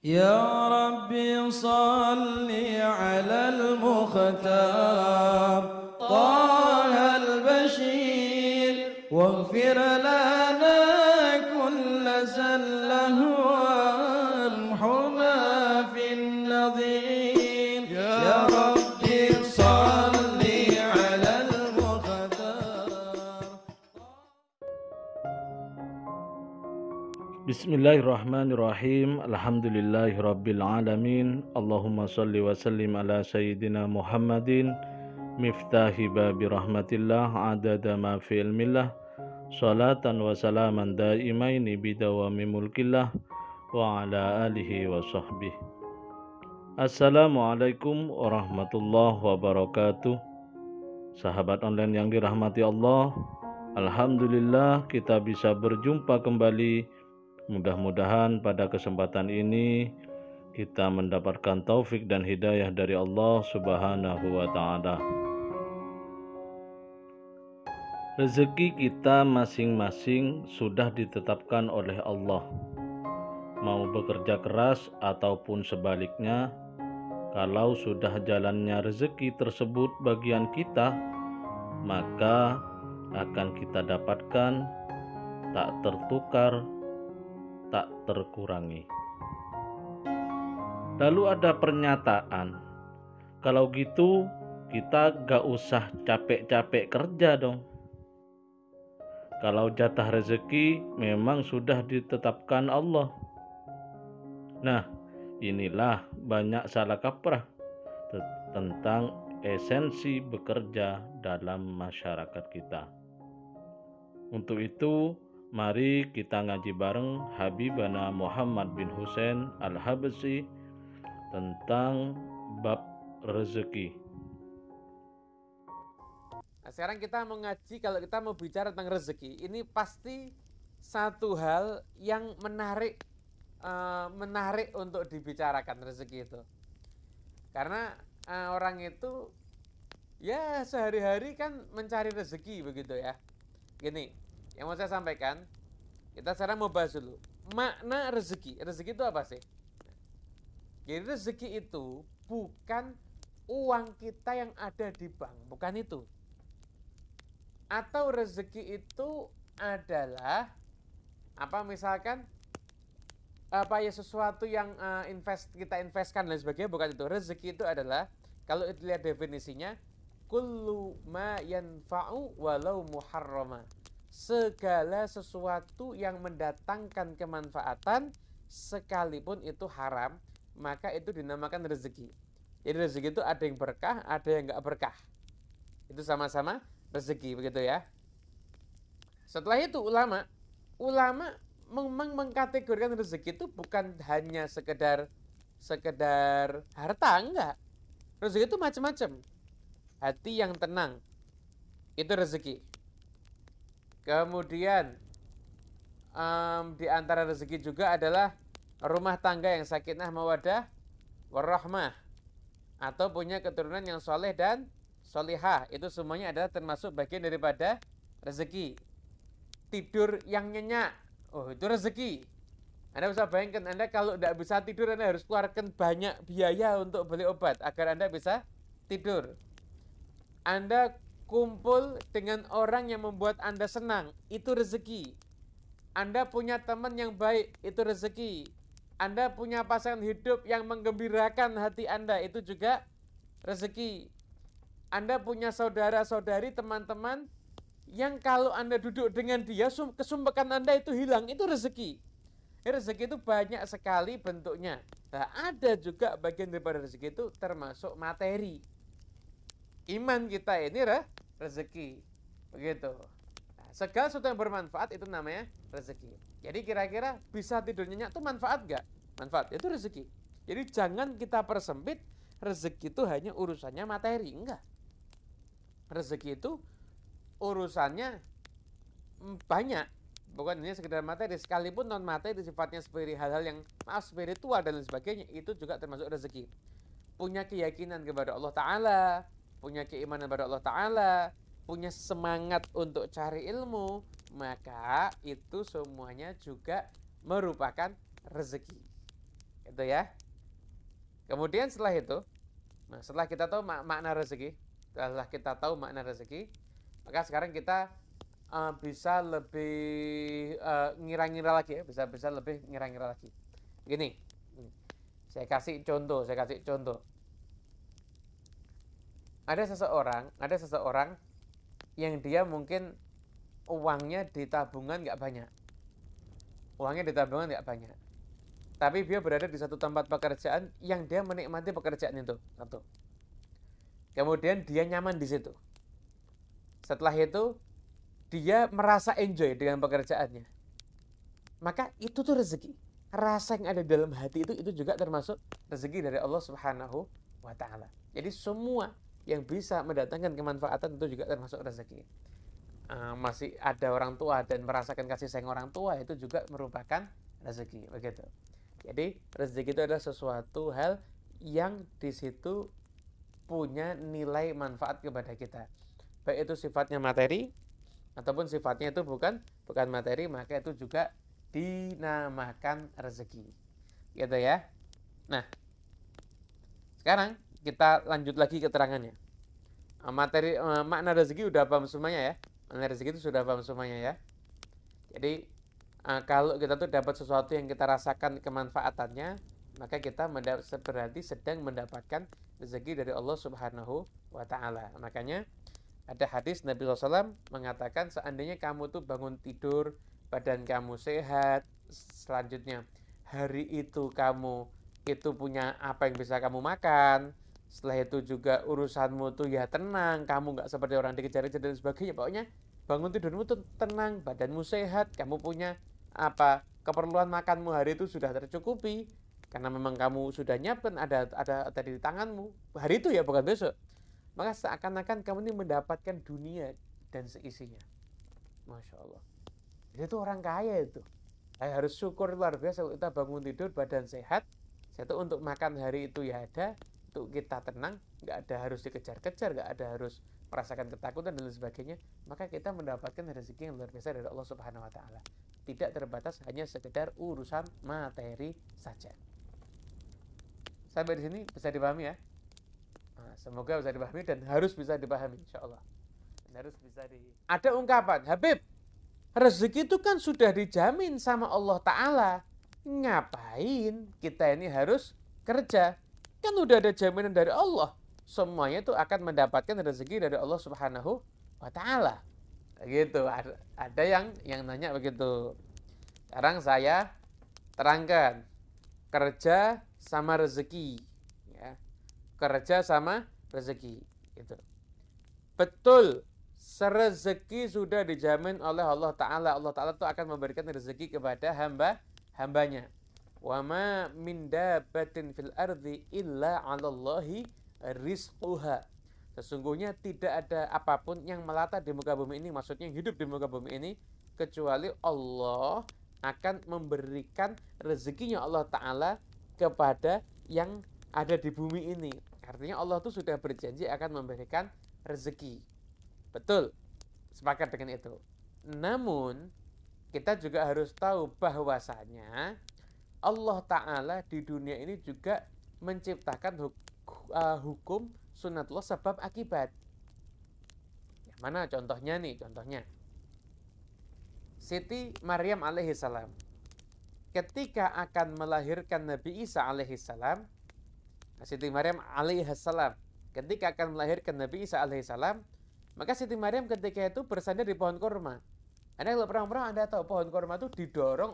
يا ربي صل على المختار طه البشير واغفر لنا كل زله وامحنا في النظير يا ربي صل على المختار. Bismillahirrahmanirrahim. Alhamdulillahirabbil alamin. Allahumma shalli wa sallim ala sayyidina Muhammadin miftahi babi rahmatillah adada ma fi ilmillah salatan wa salaman daimaini bidawami mulkillah wa ala alihi wa sahbihi. Assalamualaikum warahmatullahi wabarakatuh. Sahabat online yang dirahmati Allah, alhamdulillah kita bisa berjumpa kembali. Mudah-mudahan pada kesempatan ini kita mendapatkan taufik dan hidayah dari Allah Subhanahu wa Ta'ala. Rezeki kita masing-masing sudah ditetapkan oleh Allah. Mau bekerja keras ataupun sebaliknya, kalau sudah jalannya rezeki tersebut bagian kita, maka akan kita dapatkan tak tertukar, tak terkurangi. Lalu ada pernyataan, kalau gitu kita gak usah capek-capek kerja dong. Kalau jatah rezeki memang sudah ditetapkan Allah. Nah, inilah banyak salah kaprah tentang esensi bekerja dalam masyarakat kita. Untuk itu, mari kita ngaji bareng Habibana Muhammad bin Husain Al-Habsyi tentang bab rezeki. Nah, sekarang kita mau ngaji, kalau kita mau bicara tentang rezeki, ini pasti satu hal yang menarik untuk dibicarakan rezeki itu. Karena orang itu ya sehari-hari kan mencari rezeki begitu ya. Gini, yang mau saya sampaikan, kita sekarang mau bahas dulu makna rezeki. Rezeki itu apa sih? Jadi rezeki itu bukan uang kita yang ada di bank, bukan itu. Atau rezeki itu adalah apa, misalkan apa ya, sesuatu yang kita investkan dan sebagainya, bukan itu. Rezeki itu adalah, kalau lihat definisinya, kullu ma yanfa'u walau muharrama. Segala sesuatu yang mendatangkan kemanfaatan sekalipun itu haram, maka itu dinamakan rezeki. Jadi rezeki itu ada yang berkah, ada yang enggak berkah. Itu sama-sama rezeki, begitu ya. Setelah itu ulama memang mengkategorikan rezeki itu bukan hanya sekedar harta, enggak. Rezeki itu macam-macam. Hati yang tenang, itu rezeki. Kemudian di antara rezeki juga adalah rumah tangga yang sakinah mawaddah warahmah, atau punya keturunan yang soleh dan solihah. Itu semuanya adalah termasuk bagian daripada rezeki. Tidur yang nyenyak, oh itu rezeki. Anda bisa bayangkan, Anda kalau tidak bisa tidur, Anda harus keluarkan banyak biaya untuk beli obat agar Anda bisa tidur. Anda kumpul dengan orang yang membuat Anda senang, itu rezeki. Anda punya teman yang baik, itu rezeki. Anda punya pasangan hidup yang menggembirakan hati Anda, itu juga rezeki. Anda punya saudara-saudari, teman-teman yang kalau Anda duduk dengan dia, kesumpekan Anda itu hilang, itu rezeki. Rezeki itu banyak sekali bentuknya. Nah, ada juga bagian daripada rezeki itu termasuk materi. Iman kita ini rezeki, begitu. Nah, segala sesuatu yang bermanfaat itu namanya rezeki. Jadi kira-kira bisa tidur nyenyak itu manfaat gak? Manfaat, itu rezeki. Jadi jangan kita persempit rezeki itu hanya urusannya materi, enggak. Rezeki itu urusannya banyak, bukan hanya sekedar materi. Sekalipun non materi sifatnya seperti hal-hal yang spiritual dan lain sebagainya, itu juga termasuk rezeki. Punya keyakinan kepada Allah Ta'ala, punya keimanan kepada Allah Ta'ala, punya semangat untuk cari ilmu, maka itu semuanya juga merupakan rezeki. Itu Gitu ya. Kemudian setelah itu, nah setelah kita tahu makna rezeki, maka sekarang kita bisa lebih ngira-ngira lagi ya, bisa lebih ngira-ngira lagi. Gini, saya kasih contoh. Ada seseorang yang dia mungkin uangnya di tabungan nggak banyak. Tapi dia berada di satu tempat pekerjaan yang dia menikmati pekerjaan itu. Satu. Kemudian dia nyaman di situ. Setelah itu, dia merasa enjoy dengan pekerjaannya. Maka itu tuh rezeki. Rasa yang ada dalam hati itu juga termasuk rezeki dari Allah Subhanahu wa Ta'ala. Jadi semua yang bisa mendatangkan kemanfaatan itu juga termasuk rezeki. Masih ada orang tua dan merasakan kasih sayang orang tua itu juga merupakan rezeki, begitu. Jadi rezeki itu adalah sesuatu hal yang di situ punya nilai manfaat kepada kita. Baik itu sifatnya materi ataupun sifatnya itu bukan materi, maka itu juga dinamakan rezeki. Gitu ya. Nah, sekarang kita lanjut lagi keterangannya. Makna rezeki udah paham semuanya ya. Makna rezeki itu sudah paham semuanya ya. Jadi kalau kita tuh dapat sesuatu yang kita rasakan kemanfaatannya, maka kita berarti sedang mendapatkan rezeki dari Allah Subhanahu wa Ta'ala. Makanya ada hadis Nabi SAW mengatakan, seandainya kamu tuh bangun tidur, badan kamu sehat, selanjutnya hari itu kamu itu punya apa yang bisa kamu makan, setelah itu juga urusanmu tuh ya tenang, kamu nggak seperti orang dikejar-kejar dan sebagainya. Pokoknya bangun tidurmu tuh tenang, badanmu sehat, kamu punya keperluan makanmu hari itu sudah tercukupi karena memang kamu sudah nyiapkan, ada di tanganmu hari itu ya, bukan besok. Maka seakan-akan kamu ini mendapatkan dunia dan seisinya. Masya Allah. Itu orang kaya itu. Harus syukur luar biasa kalau kita bangun tidur badan sehat. Itu untuk makan hari itu ya ada, untuk kita tenang, nggak ada harus dikejar-kejar, nggak ada harus merasakan ketakutan dan lain sebagainya. Maka kita mendapatkan rezeki yang luar biasa dari Allah Subhanahu wa Ta'ala. Tidak terbatas hanya sekedar urusan materi saja. Sampai di sini bisa dipahami ya? Nah, semoga bisa dipahami dan harus bisa dipahami, insya Allah. Ada ungkapan, Habib, rezeki itu kan sudah dijamin sama Allah Ta'ala. Ngapain kita ini harus kerja? Kan udah ada jaminan dari Allah. Semuanya itu akan mendapatkan rezeki dari Allah Subhanahu wa Ta'ala. Gitu. Ada yang nanya begitu. Sekarang saya terangkan. Kerja sama rezeki. Ya. Kerja sama rezeki. Gitu. Betul. Rezeki sudah dijamin oleh Allah Ta'ala. Allah Ta'ala itu akan memberikan rezeki kepada hambanya. Wa ma min dabbatin fil ardi illa 'alallahi rizquha. Sesungguhnya tidak ada apapun yang melata di muka bumi ini, maksudnya hidup di muka bumi ini, kecuali Allah akan memberikan rezekinya Allah Ta'ala kepada yang ada di bumi ini. Artinya Allah itu sudah berjanji akan memberikan rezeki. Betul, sepakat dengan itu. Namun kita juga harus tahu bahwasanya Allah Ta'ala di dunia ini juga menciptakan hukum sunatullah sebab akibat. Yang mana contohnya nih? Contohnya Siti Maryam alaihissalam ketika akan melahirkan Nabi Isa alaihissalam, Siti Maryam alaihissalam ketika akan melahirkan Nabi Isa alaihissalam, maka Siti Maryam ketika itu bersandar di pohon kurma. Anda kalau pernah Anda tahu pohon kurma itu didorong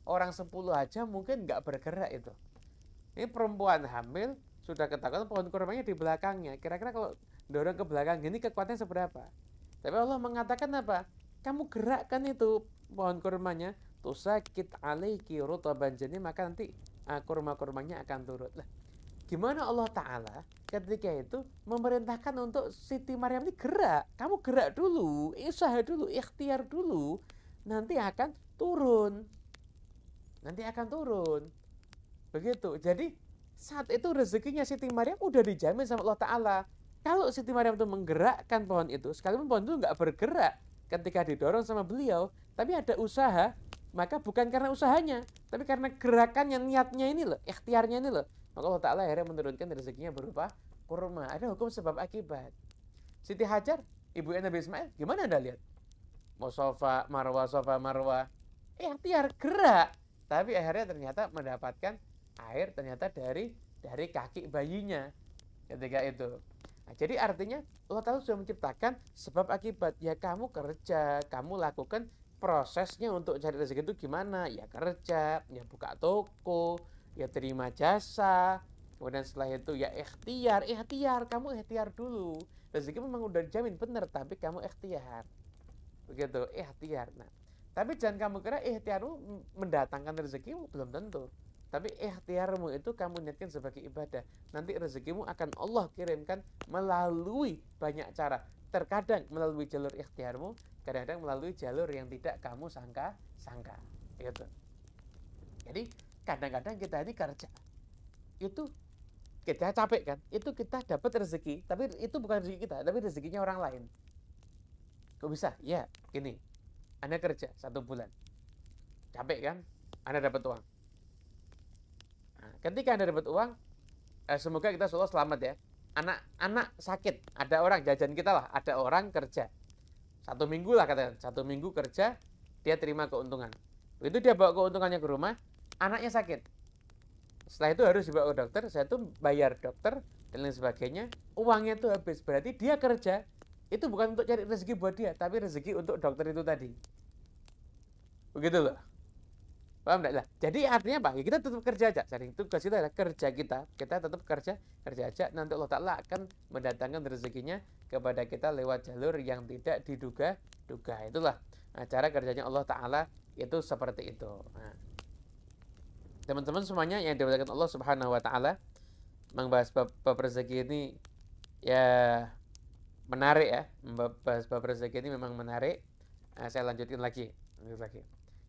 orang 10 aja mungkin nggak bergerak itu. Ini perempuan hamil sudah ketakutan pohon kurmanya di belakangnya. Kira-kira kalau dorong ke belakang gini kekuatannya seberapa? Tapi Allah mengatakan apa? Kamu gerakkan itu pohon kurmanya, tusakit alaiki rutaban jani, maka nanti kurma-kurmanya akan turut. Lah, gimana Allah Ta'ala ketika itu memerintahkan untuk Siti Maryam ini gerak. Kamu gerak dulu, usaha dulu, ikhtiar dulu, nanti akan turun. Begitu. Jadi saat itu rezekinya Siti Maryam udah dijamin sama Allah Ta'ala. Kalau Siti Maryam itu menggerakkan pohon itu, sekalipun pohon itu nggak bergerak ketika didorong sama beliau, tapi ada usaha, maka bukan karena usahanya, tapi karena gerakannya, niatnya ini loh, ikhtiarnya ini loh. Maka Allah Ta'ala akhirnya menurunkan rezekinya berupa kurma. Ada hukum sebab akibat. Siti Hajar, ibu Nabi Ismail, gimana Anda lihat? Mau sofa, marwah, ikhtiar, gerak. Tapi akhirnya ternyata mendapatkan air ternyata dari kaki bayinya ketika itu. Nah, jadi artinya Allah Ta'ala sudah menciptakan sebab akibat. Ya kamu kerja, kamu lakukan prosesnya untuk cari rezeki itu gimana? Ya kerja, ya buka toko, ya terima jasa. Kemudian setelah itu ya ikhtiar, kamu ikhtiar dulu. Rezeki memang udah dijamin benar, tapi kamu ikhtiar. Begitu, ikhtiar. Nah, tapi jangan kamu kira ikhtiarmu mendatangkan rezekimu, belum tentu. Tapi ikhtiarmu itu kamu niatkan sebagai ibadah. Nanti rezekimu akan Allah kirimkan melalui banyak cara. Terkadang melalui jalur ikhtiarmu, kadang-kadang melalui jalur yang tidak kamu sangka. Gitu. Jadi kadang-kadang kita ini kerja. Itu kita capek kan? Itu kita dapat rezeki, tapi itu bukan rezeki kita, tapi rezekinya orang lain. Kok bisa? Ya, gini. Anda kerja 1 bulan. Capek kan? Anda dapat uang. Ketika Anda dapat uang, semoga kita selalu selamat ya. Anak sakit, ada orang jajan kita lah, ada orang kerja 1 minggu lah katakan, 1 minggu kerja, dia terima keuntungan. Begitu dia bawa keuntungannya ke rumah, anaknya sakit. Setelah itu harus dibawa ke dokter, saya tuh bayar dokter dan lain sebagainya, uangnya itu habis. Berarti dia kerja itu bukan untuk cari rezeki buat dia, tapi rezeki untuk dokter itu tadi. Begitu loh. Paham enggak lah? Jadi artinya apa? Ya kita tetap kerja aja. Jadi tugas kita adalah kerja kita tetap kerja aja. Nanti Allah Ta'ala akan mendatangkan rezekinya kepada kita lewat jalur yang tidak diduga-duga. Itulah cara kerjanya Allah Ta'ala itu seperti itu. Nah, teman-teman semuanya yang dimuliakan Allah Subhanahu Wa Ta'ala, membahas bab rezeki ini ya menarik ya. Membahas bab rezeki ini memang menarik. Nah, saya lanjutin lagi.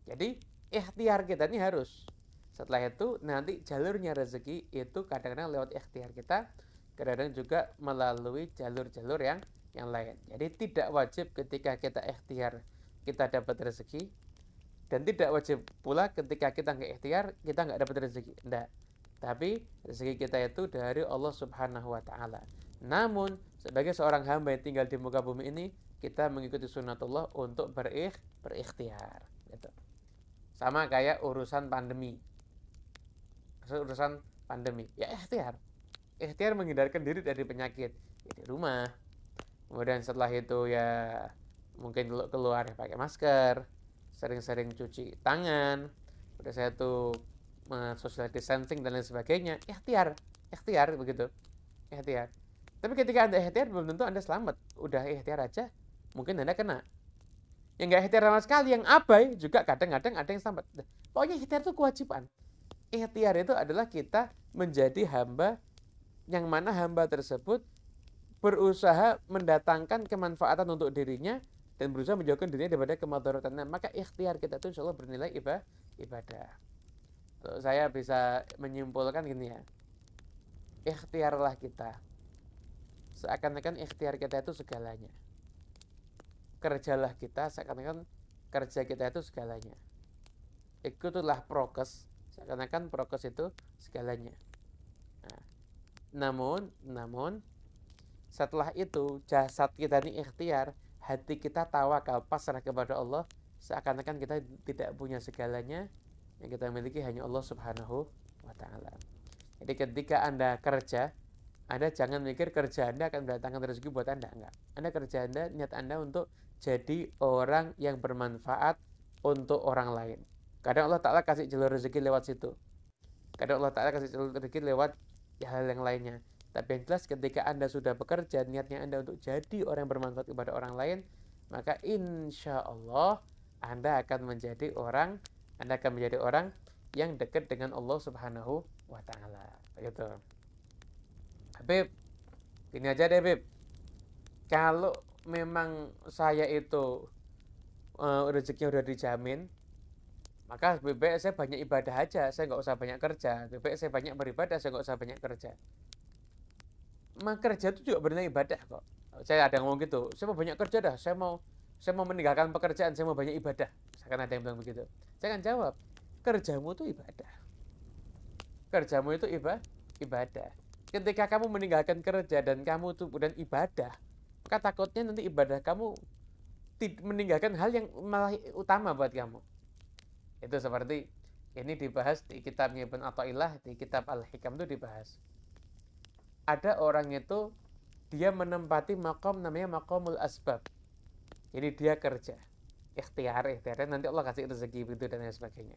Jadi ikhtiar kita ini harus. Setelah itu nanti jalurnya rezeki itu kadang-kadang lewat ikhtiar kita, kadang-kadang juga melalui jalur-jalur yang lain. Jadi tidak wajib ketika kita ikhtiar kita dapat rezeki, dan tidak wajib pula ketika kita nggak ikhtiar kita nggak dapat rezeki. Enggak. Tapi rezeki kita itu dari Allah Subhanahu Wa Ta'ala. Namun sebagai seorang hamba yang tinggal di muka bumi ini, kita mengikuti sunnatullah untuk berikhtiar. Gitu. Sama kayak urusan pandemi. Ya ikhtiar menghindarkan diri dari penyakit di rumah. Kemudian setelah itu ya mungkin keluar pakai masker, sering-sering cuci tangan. Udah saya tuh social distancing dan lain sebagainya. Ikhtiar begitu. Ikhtiar. Tapi ketika Anda ikhtiar belum tentu Anda selamat. Udah ikhtiar aja mungkin Anda kena. Yang nggak ikhtiar sama sekali, yang abai juga kadang-kadang ada yang selamat. Pokoknya ikhtiar itu kewajiban. Ikhtiar itu adalah kita menjadi hamba yang mana hamba tersebut berusaha mendatangkan kemanfaatan untuk dirinya dan berusaha menjauhkan dirinya daripada kemudaratan. Maka ikhtiar kita itu insya Allah bernilai ibadah. Tuh, saya bisa menyimpulkan gini ya. Ikhtiarlah kita. Seakan-akan ikhtiar kita itu segalanya. Kerjalah kita, seakan-akan kerja kita itu segalanya. Ikutilah prokes, seakan-akan prokes itu segalanya. Nah, namun setelah itu jasad kita ini ikhtiar, hati kita tawakal, pasrah kepada Allah, seakan-akan kita tidak punya segalanya, yang kita miliki hanya Allah Subhanahu Wa Ta'ala. Jadi ketika Anda kerja, Anda jangan mikir kerja Anda akan mendatangkan rezeki buat Anda. Enggak. Anda kerja Anda, niat Anda untuk jadi orang yang bermanfaat untuk orang lain. Kadang Allah Ta'ala kasih jalur rezeki lewat situ. Kadang Allah Ta'ala kasih jalur rezeki lewat hal yang lainnya. Tapi yang jelas ketika Anda sudah bekerja, niatnya Anda untuk jadi orang yang bermanfaat kepada orang lain, maka insya Allah Anda akan menjadi orang yang dekat dengan Allah Subhanahu Wa Ta'ala. Begitu. Habib, gini aja deh Habib. Kalau memang saya itu rezekinya udah dijamin, maka lebih baik saya banyak ibadah aja, saya nggak usah banyak kerja. Lebih baik saya banyak beribadah, saya nggak usah banyak kerja. Maka kerja itu juga bernilai ibadah kok. Saya ada ngomong gitu, saya mau banyak kerja dah, saya mau meninggalkan pekerjaan, saya mau banyak ibadah. Misalkan ada yang bilang begitu. Jangan jawab, kerjamu itu ibadah. Kerjamu itu ibadah. Ketika kamu meninggalkan kerja dan kamu itu kemudian ibadah, maka takutnya nanti ibadah kamu meninggalkan hal yang malah utama buat kamu. Itu seperti ini dibahas di kitabnya Ibn Athaillah, di kitab Al-Hikam itu dibahas. Ada orang itu dia menempati makom namanya makomul asbab. Jadi dia kerja, ikhtiar nanti Allah kasih rezeki begitu dan lain sebagainya.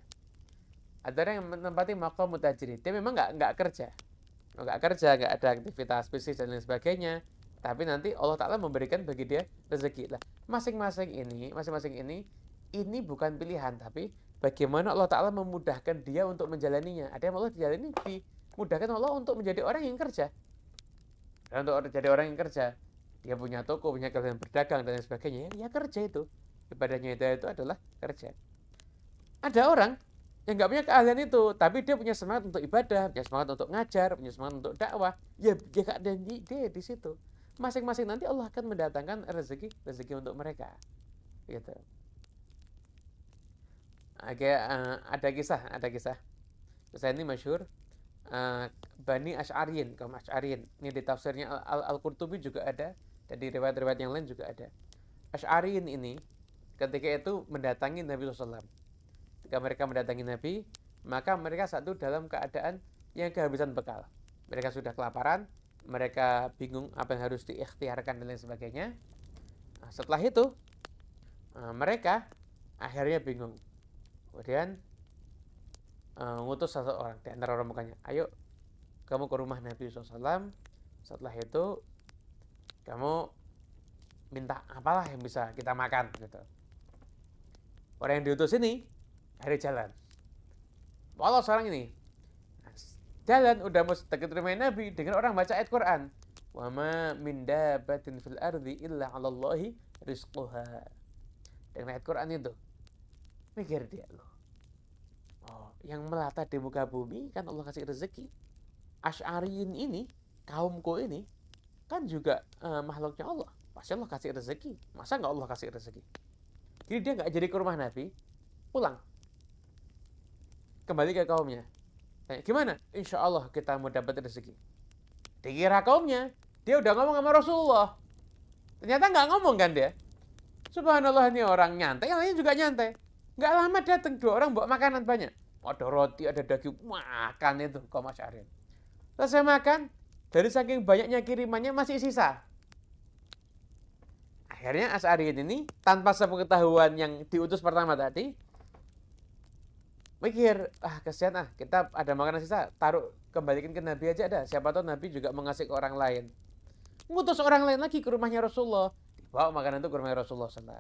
Ada orang yang menempati makom mutajrid, dia memang nggak kerja, nggak ada aktivitas bisnis dan lain sebagainya. Tapi nanti Allah Ta'ala memberikan bagi dia rezeki. Lah, masing-masing ini bukan pilihan, tapi bagaimana Allah Ta'ala memudahkan dia untuk menjalaninya. Ada yang Allah dijalani, dimudahkan Allah untuk menjadi orang yang kerja. Dan untuk jadi orang yang kerja, dia punya toko, punya kegiatan berdagang dan lain sebagainya, ya kerja itu. Ibadahnya itu adalah kerja. Ada orang yang nggak punya keahlian itu, tapi dia punya semangat untuk ibadah, punya semangat untuk ngajar, punya semangat untuk dakwah. Ya keadaan dia di situ. Masing-masing nanti Allah akan mendatangkan rezeki untuk mereka. Gitu. Ada kisah. Kisah ini masyhur. Bani Asy'ariyin, kaum Asy'ariyin. Ini di tafsirnya Al-Qurtubi juga ada, dan di riwayat-riwayat yang lain juga ada. Asy'ariyin ini ketika itu mendatangi Nabi SAW. Ketika mereka mendatangi Nabi, maka mereka satu dalam keadaan yang kehabisan bekal. Mereka sudah kelaparan, mereka bingung apa yang harus diikhtiarkan dan lain sebagainya. Nah, setelah itu mereka akhirnya bingung. Kemudian ngutus satu orang di antara rombongannya, ayo kamu ke rumah Nabi SAW. Setelah itu kamu minta apalah yang bisa kita makan gitu. Orang yang diutus ini akhirnya jalan. Walau seorang ini jalan udah mau dekat rumah Nabi dengan orang baca ayat Quran. Wa ma min dabbatin fil ardi illa 'alallahi rizquha. Dengan ayat Quran itu mikir dia loh. Oh, yang melata di muka bumi kan Allah kasih rezeki. Asy'ariyin ini, kaumku ini kan juga makhluknya Allah. Pasti Allah kasih rezeki. Masa nggak Allah kasih rezeki? Jadi dia nggak jadi ke rumah Nabi, pulang. Kembali ke kaumnya. Tanya, gimana? Insya Allah kita mau dapat rezeki. Dikira kaumnya, dia udah ngomong sama Rasulullah. Ternyata nggak ngomong kan dia. Subhanallah, ini orang nyantai, yang lain juga nyantai. Nggak lama datang dua orang bawa makanan banyak. Ada roti, ada daging, makan itu kaum Asy'ariyin. Selesai makan, dari saking banyaknya kirimannya masih sisa. Akhirnya Asy'ariyin ini tanpa sepengetahuan yang diutus pertama tadi, mikir, kesian kita ada makanan sisa, taruh kembalikan ke Nabi aja dah. Siapa tahu Nabi juga mengasih ke orang lain. Ngutus orang lain lagi ke rumahnya Rasulullah. Dibawa makanan itu ke rumahnya Rasulullah SAW.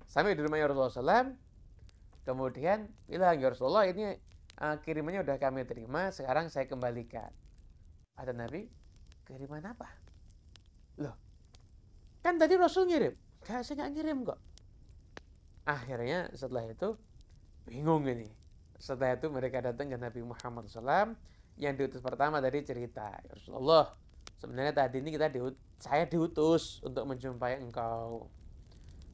Sampai di rumahnya Rasulullah SAW, kemudian bilang, ya Rasulullah ini kirimannya udah kami terima, sekarang saya kembalikan. Ada Nabi, kiriman apa? Loh, kan tadi Rasul ngirim. Saya nggak ngirim kok. Akhirnya setelah itu bingung ini. Setelah itu mereka datang ke Nabi Muhammad SAW. Yang diutus pertama tadi cerita, ya Rasulullah, sebenarnya tadi ini saya diutus untuk menjumpai engkau.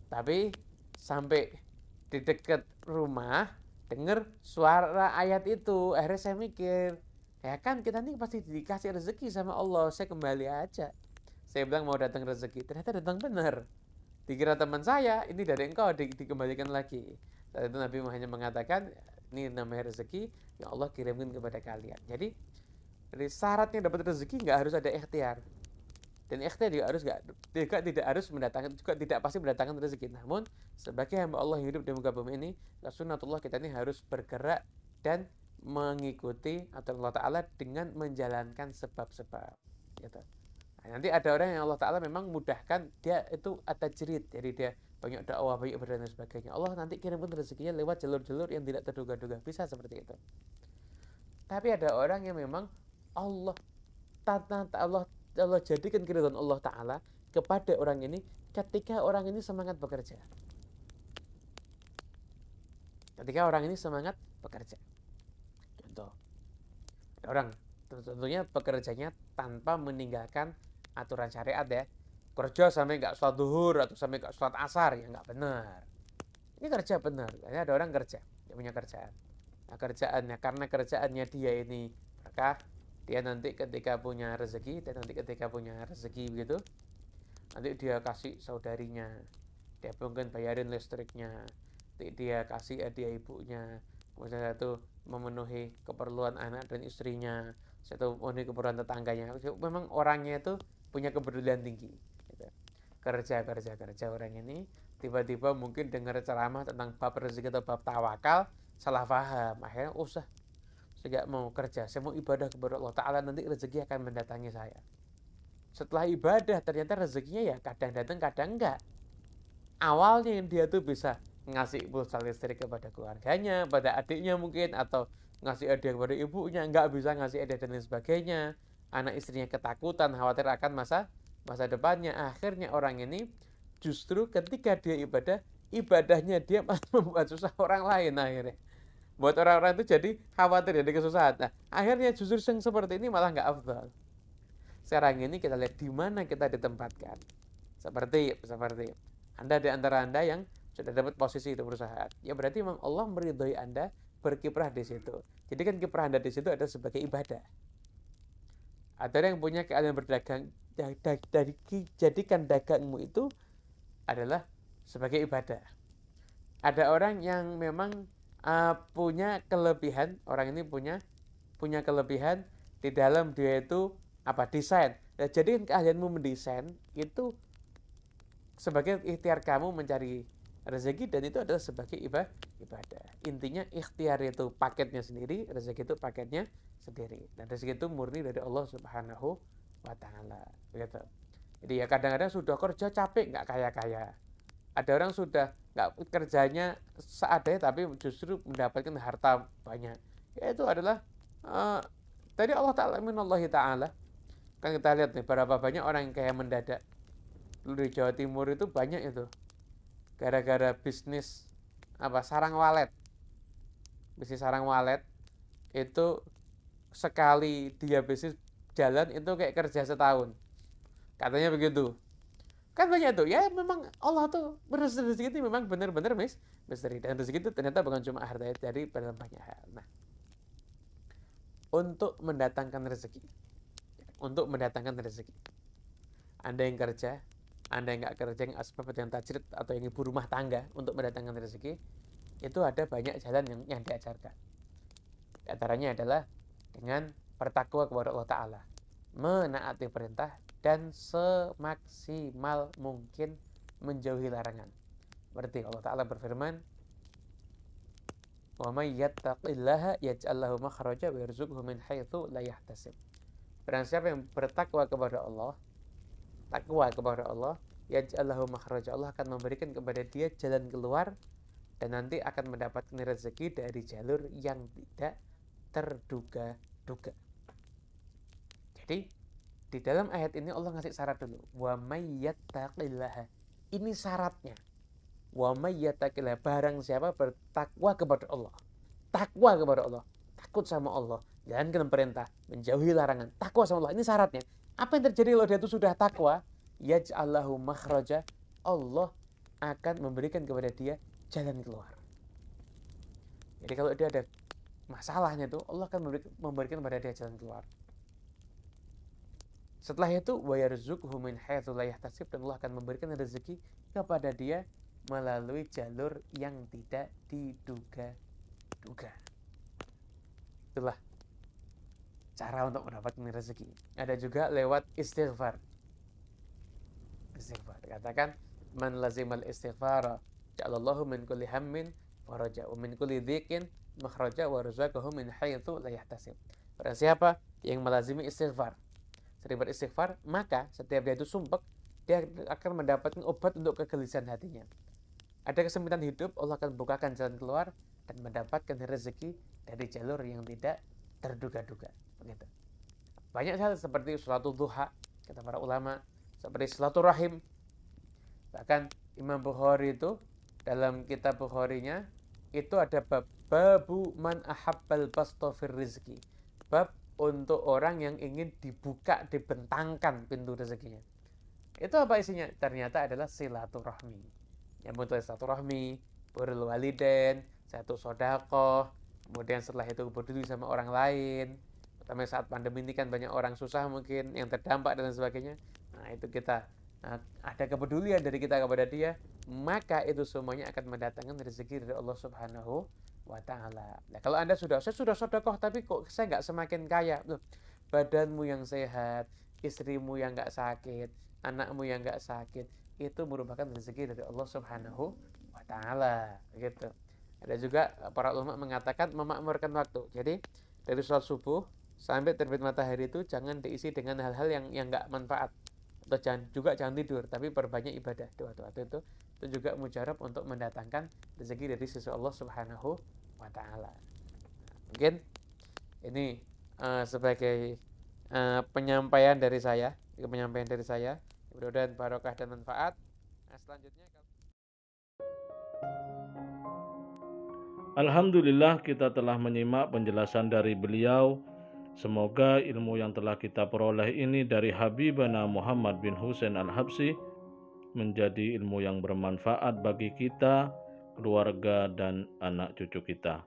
Tapi sampai di dekat rumah dengar suara ayat itu, akhirnya saya mikir, ya kan kita ini pasti dikasih rezeki sama Allah, saya kembali aja. Saya bilang mau datang rezeki, ternyata datang benar. Dikira teman saya, ini dari engkau dikembalikan lagi. Saat itu Nabi hanya mengatakan, ini namanya rezeki yang Allah kirimkan kepada kalian. Jadi dari syaratnya dapat rezeki nggak harus ada ikhtiar. Dan ikhtiar juga tidak harus mendatangkan, juga tidak pasti mendatangkan rezeki. Namun sebagai hamba Allah yang hidup di muka bumi ini, sunnatullah kita ini harus bergerak dan mengikuti aturan Allah Ta'ala dengan menjalankan sebab-sebab. Gitu. Nah, nanti ada orang yang Allah Ta'ala memang mudahkan, dia itu at-tajrid, jadi dia banyak dakwah, banyak beribadah dan sebagainya. Allah nanti kirimkan rezekinya lewat jalur-jalur yang tidak terduga-duga. Bisa seperti itu. Tapi ada orang yang memang Allah jadikan keridhaan Allah Ta'ala kepada orang ini ketika orang ini semangat bekerja. Ketika orang ini semangat bekerja. Contoh, ada orang tentunya bekerjanya tanpa meninggalkan aturan syariat ya. Kerja sampai nggak sholat duhur atau sampai nggak sholat asar, ya nggak benar. Ini kerja benar. Ada orang kerja. dia punya kerjaan. Nah, kerjaannya, karena kerjaannya dia ini berkah, dia nanti ketika punya rezeki, dan nanti ketika punya rezeki begitu, nanti dia kasih saudarinya, dia mungkin bayarin listriknya, nanti dia kasih hadiah ibunya, kemudian satu memenuhi keperluan anak dan istrinya, satu memenuhi keperluan tetangganya. Memang orangnya itu punya kepedulian tinggi gitu. Kerja orang ini, tiba-tiba mungkin dengar ceramah tentang bab rezeki atau bab tawakal, salah paham, akhirnya usah, saya gak mau kerja, saya mau ibadah kepada Allah Ta'ala, nanti rezeki akan mendatangi saya. Setelah ibadah ternyata rezekinya ya kadang datang kadang enggak. Awalnya dia tuh bisa ngasih pulsa listrik kepada keluarganya, pada adiknya mungkin, atau ngasih hadiah kepada ibunya, nggak bisa ngasih hadiah dan lain sebagainya. Anak istrinya ketakutan, khawatir akan masa depannya. Akhirnya orang ini justru ketika dia ibadah, ibadahnya dia malah membuat susah orang lain akhirnya. Buat orang-orang itu jadi khawatir, jadi kesusahan. Nah, akhirnya justru yang seperti ini malah nggak afdal. Sekarang ini kita lihat di mana kita ditempatkan. Seperti Anda di antara Anda yang sudah dapat posisi di perusahaan. Ya berarti memang Allah meridhoi Anda berkiprah di situ. Jadi kan kiprah Anda di situ adalah sebagai ibadah. Ada yang punya keahlian berdagang, jadikan dagangmu itu adalah sebagai ibadah. Ada orang yang memang punya kelebihan, orang ini punya kelebihan di dalam dia itu desain. Nah, jadi keahlianmu mendesain itu sebagai ikhtiar kamu mencari rezeki, dan itu adalah sebagai ibadah. Intinya ikhtiar itu paketnya sendiri, rezeki itu paketnya sendiri. Dan rezeki itu murni dari Allah Subhanahu wa Ta'ala. Begitu. Jadi ya kadang-kadang sudah kerja capek nggak kaya-kaya. Ada orang sudah nggak kerjanya seadanya tapi justru mendapatkan harta banyak. Yaitu adalah tadi Allah Ta'ala minallahi ta'ala. Kan kita lihat nih berapa banyak orang yang kaya mendadak. Di Jawa Timur itu banyak itu. Gara-gara bisnis sarang walet. Bisnis sarang walet itu sekali dia bisnis jalan itu kayak kerja setahun. Katanya begitu. Kan banyak tuh. Ya memang Allah tuh rezeki itu memang benar-benar misteri. Dan rezeki itu ternyata bukan cuma harta, dari banyak hal. Nah, untuk mendatangkan rezeki. Anda yang kerja, Anda yang nggak kerja, yang asbab yang tajrid atau yang ibu rumah tangga untuk mendatangkan rezeki, itu ada banyak jalan yang diajarkan. Di antaranya adalah dengan bertakwa kepada Allah Ta'ala, menaati perintah, dan semaksimal mungkin menjauhi larangan. Berarti Allah Ta'ala berfirman, wa may yattaqillaha yaj'al lahu makhraja wa yarzuqhu min haitsu la yahtasib. Barang siapa yang bertakwa kepada Allah, yaj'al lahu makhraja, Allah akan memberikan kepada dia jalan keluar, dan nanti akan mendapatkan rezeki dari jalur yang tidak terduga-duga. Jadi di dalam ayat ini Allah ngasih syarat dulu. Wa may yattaqillaha. Ini syaratnya. Wa may yattaqillaha, barang siapa bertakwa kepada Allah. Takwa kepada Allah. Takut sama Allah. Jalankan perintah, menjauhi larangan. Takwa sama Allah. Ini syaratnya. Apa yang terjadi kalau dia itu sudah takwa? Yaj'allahu makhraja. Allah akan memberikan kepada dia jalan keluar. Jadi kalau dia ada masalahnya itu, Allah akan memberikan kepada dia jalan keluar. Setelah itu wa yarzuqhu min haitsu la yahtasib, dan Allah akan memberikan rezeki kepada dia melalui jalur yang tidak diduga-duga. Itulah cara untuk mendapatkan rezeki. Ada juga lewat istighfar. Katakan man lazimal istighfara ja'alallahu min kulli hammin faraja wa min kulli dhiqin makhraja wa razaqahu min haitsu la yahtasib. Barang siapa yang melazimi istighfar, sering beristighfar, maka setiap dia itu sumpek, dia akan mendapatkan obat untuk kegelisahan hatinya. Ada kesempitan hidup, Allah akan bukakan jalan keluar dan mendapatkan rezeki dari jalur yang tidak terduga-duga. Begitu. Banyak hal seperti salatul duha, kata para ulama, seperti silaturahim. Bahkan Imam Bukhari itu dalam kitab Bukharinya itu ada bab babu man ahabbal basta fir rizki. Bab untuk orang yang ingin dibuka, dibentangkan pintu rezekinya. Itu apa isinya? Ternyata adalah silaturahmi. Yang muncul silaturahmi, birrul walidain, satu sodakoh, kemudian setelah itu peduli sama orang lain. Terutama saat pandemi ini kan banyak orang susah mungkin yang terdampak dan sebagainya. Nah itu kita ada kepedulian dari kita kepada dia, maka itu semuanya akan mendatangkan rezeki dari Allah Subhanahu wa Ta'ala. Nah, kalau Anda saya sudah sedekah tapi kok saya nggak semakin kaya. Loh, badanmu yang sehat, istrimu yang nggak sakit, anakmu yang nggak sakit, itu merupakan rezeki dari Allah Subhanahu wa Ta'ala. Gitu. Ada juga para ulama mengatakan memakmurkan waktu. Jadi dari sholat subuh sampai terbit matahari itu jangan diisi dengan hal-hal yang nggak manfaat. Atau jangan tidur, tapi perbanyak ibadah. Doa-doa itu juga mujarab untuk mendatangkan rezeki dari sisi Allah Subhanahu wa Ta'ala. Mungkin ini sebagai penyampaian dari saya, mudah-mudahan barokah dan manfaat. Nah, selanjutnya Alhamdulillah kita telah menyimak penjelasan dari beliau. Semoga ilmu yang telah kita peroleh ini dari Habibana Muhammad bin Husain Al-Habsyi menjadi ilmu yang bermanfaat bagi kita, keluarga, dan anak cucu kita.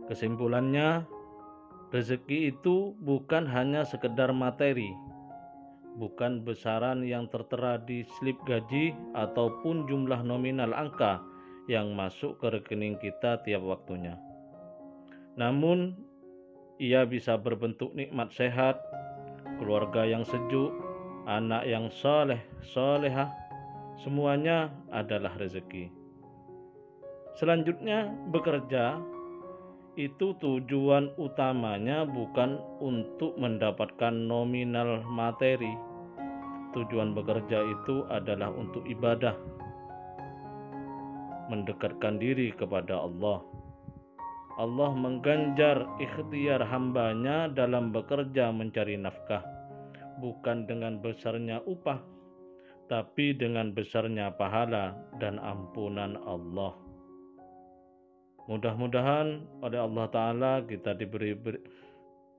Kesimpulannya, rezeki itu bukan hanya sekedar materi, bukan besaran yang tertera di slip gaji ataupun jumlah nominal angka yang masuk ke rekening kita tiap waktunya. Namun, ia bisa berbentuk nikmat sehat, keluarga yang sejuk, anak yang solehah, semuanya adalah rezeki. Selanjutnya, bekerja itu tujuan utamanya bukan untuk mendapatkan nominal materi. Tujuan bekerja itu adalah untuk ibadah, mendekatkan diri kepada Allah. Allah mengganjar ikhtiar hambanya dalam bekerja mencari nafkah, bukan dengan besarnya upah, tapi dengan besarnya pahala dan ampunan Allah. Mudah-mudahan oleh Allah Ta'ala kita diberi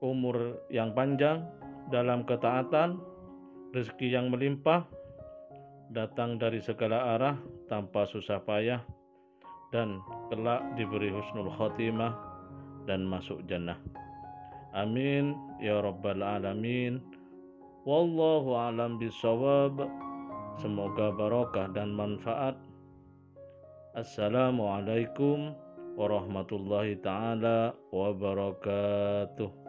umur yang panjang dalam ketaatan, rezeki yang melimpah, datang dari segala arah tanpa susah payah, dan kelak diberi husnul khotimah dan masuk jannah. Amin ya rabbal alamin. Wallahu a'lam bishawab. Semoga barokah dan manfaat. Assalamualaikum warahmatullahi taala wabarakatuh.